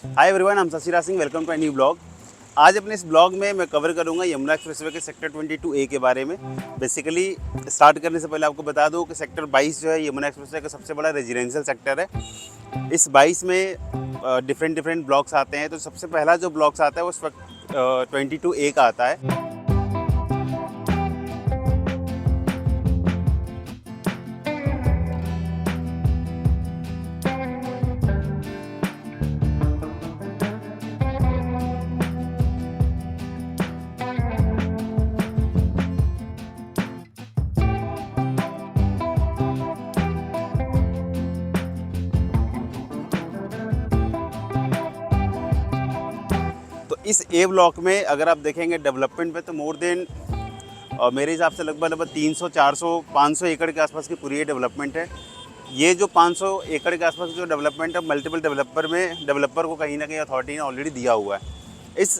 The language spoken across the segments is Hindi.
Hi everyone, I'm Sasiraj Singh. Welcome to a new blog. आज अपने इस ब्लॉग में मैं कवर करूंगा यमुना एक्सप्रेसवे के सेक्टर 22A के बारे में। बेसिकली स्टार्ट करने से पहले आपको बता दूं कि सेक्टर 22 जो है यमुना एक्सप्रेसवे का सबसे बड़ा रेजिडेंशियल सेक्टर है। इस 22 में डिफरेंट ब्लॉक्स आते हैं। तो सबसे पहला जो ब्लॉक्स आता है वो इस वक्त 22A का आता है। तो इस ए ब्लॉक में अगर आप देखेंगे डेवलपमेंट पे तो मोर देन मेरे हिसाब से लगभग 300, 400, 500 एकड़ के आसपास की पूरी ये डेवलपमेंट है। ये जो 500 एकड़ के आसपास जो डेवलपमेंट है मल्टीपल डेवलपर को कहीं ना कहीं अथॉरिटी ने ऑलरेडी दिया हुआ है। इस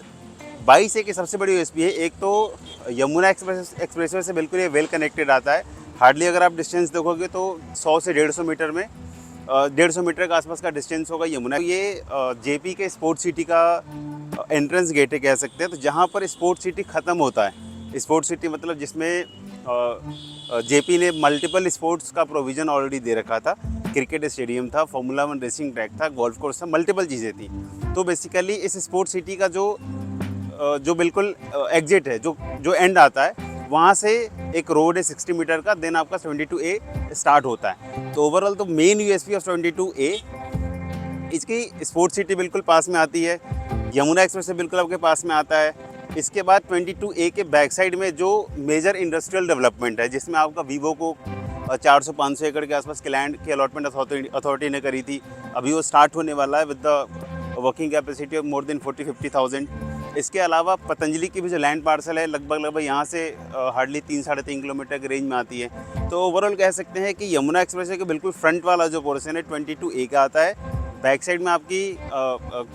22A की सबसे बड़ी यूएसपी है, एक तो यमुना एक्सप्रेसवे से बिल्कुल ये वेल कनेक्टेड आता है। हार्डली अगर आप डिस्टेंस देखोगे तो 100 से 150 मीटर में 150 मीटर के आसपास का डिस्टेंस होगा यमुना। ये जेपी के स्पोर्ट सिटी का एंट्रेंस गेट है कह सकते हैं। तो जहाँ पर स्पोर्ट सिटी ख़त्म होता है, स्पोर्ट सिटी मतलब जिसमें जेपी ने मल्टीपल स्पोर्ट्स का प्रोविज़न ऑलरेडी दे रखा था। क्रिकेट स्टेडियम था, फार्मूला 1 रेसिंग ट्रैक था, गोल्फ कोर्स था, मल्टीपल चीज़ें थी। तो बेसिकली इस स्पोर्ट सिटी का जो बिल्कुल एग्जिट है, जो एंड आता है, वहाँ से एक रोड है 60 मीटर का, देन आपका 22A स्टार्ट होता है। तो ओवरऑल तो मेन यूएसपी ऑफ 22A इसकी स्पोर्ट सिटी बिल्कुल पास में आती है, यमुना एक्सप्रेस से बिल्कुल आपके पास में आता है। इसके बाद 22A के बैक साइड में जो मेजर इंडस्ट्रियल डेवलपमेंट है, जिसमें आपका वीवो को 400-500 एकड़ के आसपास के लैंड की अलॉटमेंट अथॉरिटी ने करी थी। अभी वो स्टार्ट होने वाला है with the working capacity of more than 40-50,000। इसके अलावा पतंजलि की भी जो लैंड पार्सल है लगभग यहाँ से हार्डली 3-3.5 किलोमीटर के रेंज में आती है। तो ओवरऑल कह सकते हैं कि यमुना एक्सप्रेसवे के बिल्कुल फ्रंट वाला जो पोर्शन है 22A का आता है। बैक साइड में आपकी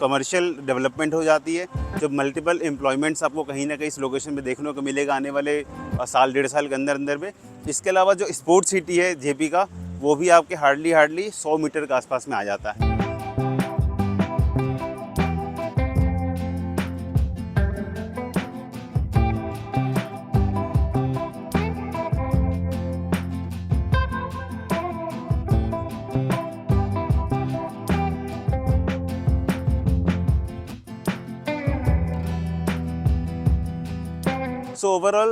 कमर्शियल डेवलपमेंट हो जाती है, जो मल्टीपल एम्प्लॉयमेंट्स आपको कहीं ना कहीं इस लोकेशन पे देखने को मिलेगा आने वाले साल 1.5 साल के अंदर में। इसके अलावा जो स्पोर्ट सिटी है जेपी का, वो भी आपके हार्डली 100 मीटर के आसपास में आ जाता है। सो ओवरऑल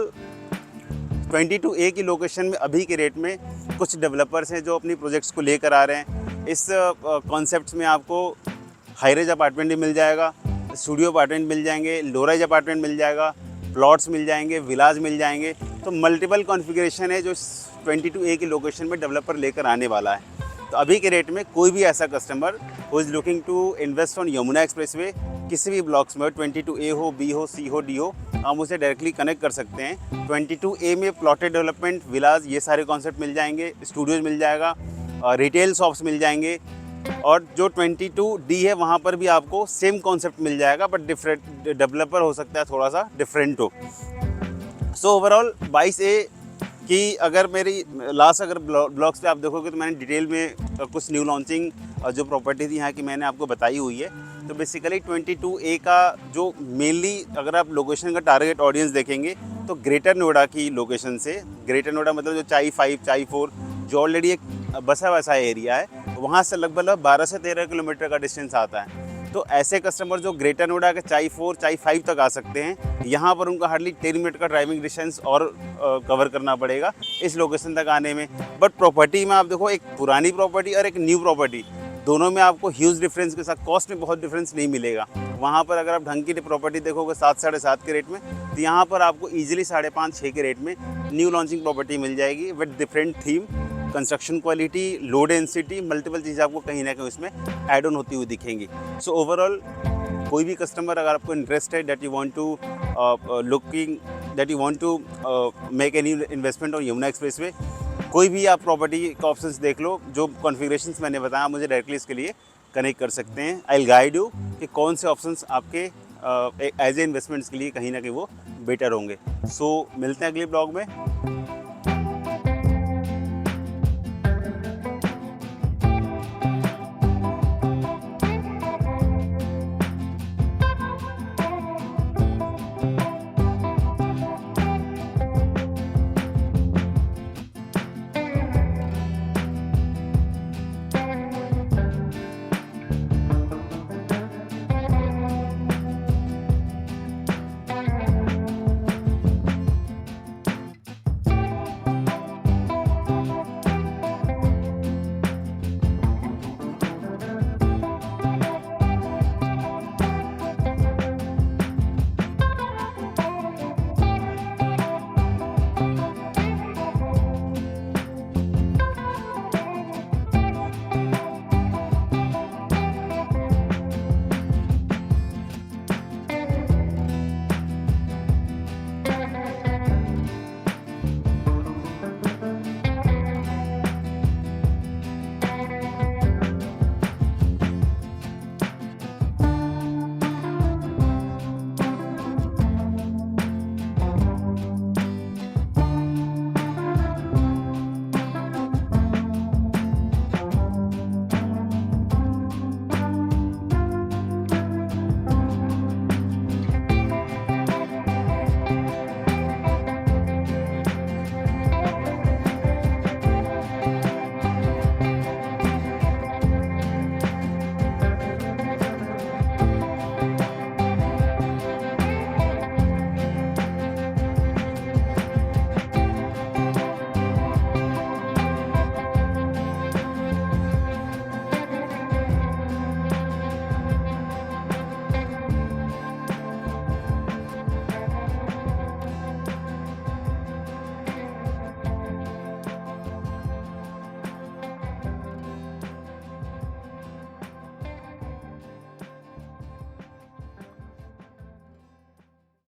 22A की लोकेशन में अभी के रेट में कुछ डेवलपर्स हैं जो अपनी प्रोजेक्ट्स को लेकर आ रहे हैं। इस कॉन्सेप्ट्स में आपको हाईरेज अपार्टमेंट भी मिल जाएगा, स्टूडियो अपार्टमेंट मिल जाएंगे, लो राइज अपार्टमेंट मिल जाएगा, प्लॉट्स मिल जाएंगे, विलाज मिल जाएंगे। तो मल्टीपल कॉन्फ़िगरेशन है जो 22A की लोकेशन में डेवलपर लेकर आने वाला है। तो अभी के रेट में कोई भी ऐसा customer who is looking to invest on Yamuna expressway, किसी भी ब्लॉक्स में 22A हो, B हो, C हो, D हो, हम उसे डायरेक्टली कनेक्ट कर सकते हैं। 22A में प्लॉटेड डेवलपमेंट, विलाज, ये सारे कॉन्सेप्ट मिल जाएंगे, स्टूडियोज मिल जाएगा, रिटेल शॉप्स मिल जाएंगे। और जो 22D है वहाँ पर भी आपको सेम कॉन्सेप्ट मिल जाएगा, बट डिफरेंट डेवलपर हो सकता है, थोड़ा सा डिफरेंट हो। सो ओवरऑल 22A की अगर मेरी लास्ट अगर ब्लॉग्स पे आप देखोगे तो मैंने डिटेल में कुछ न्यू लॉन्चिंग जो प्रॉपर्टी थी यहाँ की मैंने आपको बताई हुई है। तो बेसिकली 22A का जो मेनली अगर आप लोकेशन का टारगेट ऑडियंस देखेंगे तो ग्रेटर नोएडा की लोकेशन से, ग्रेटर नोएडा मतलब जो चाई 5, चाई 4 जो ऑलरेडी एक बसा वसा एरिया है, वहाँ से लगभग 12 से 13 किलोमीटर का डिस्टेंस आता है। तो ऐसे कस्टमर जो ग्रेटर नोएडा के चाई 4, चाई 5 तक आ सकते हैं, यहाँ पर उनका हार्डली 10 मिनट का ड्राइविंग डिस्टेंस और कवर करना पड़ेगा इस लोकेशन तक आने में। बट प्रॉपर्टी में आप देखो, एक पुरानी प्रॉपर्टी और एक न्यू प्रॉपर्टी, दोनों में आपको ह्यूज डिफरेंस के साथ कॉस्ट में बहुत डिफरेंस नहीं मिलेगा। वहाँ पर अगर आप ढंग की प्रॉपर्टी देखोगे 7-7.5 के रेट में, तो यहाँ पर आपको ईजिली 5.5-6 के रेट में न्यू लॉन्चिंग प्रॉपर्टी मिल जाएगी with different theme, construction quality, low density, multiple चीज़ें आपको कहीं ना कहीं उसमें ऐड ऑन होती हुई दिखेंगी। सो ओवरऑल कोई भी कस्टमर अगर आपको इंटरेस्ट है that you want to make any investment on Yamuna expressway, कोई भी आप प्रॉपर्टी का ऑप्शंस देख लो, जो कॉन्फ़िगरेशंस मैंने बताया मुझे डायरेक्टली इसके लिए कनेक्ट कर सकते हैं। आई विल गाइड यू कि कौन से ऑप्शंस आपके एज ए इन्वेस्टमेंट्स के लिए कहीं ना कहीं वो बेटर होंगे। सो मिलते हैं अगले ब्लॉग में।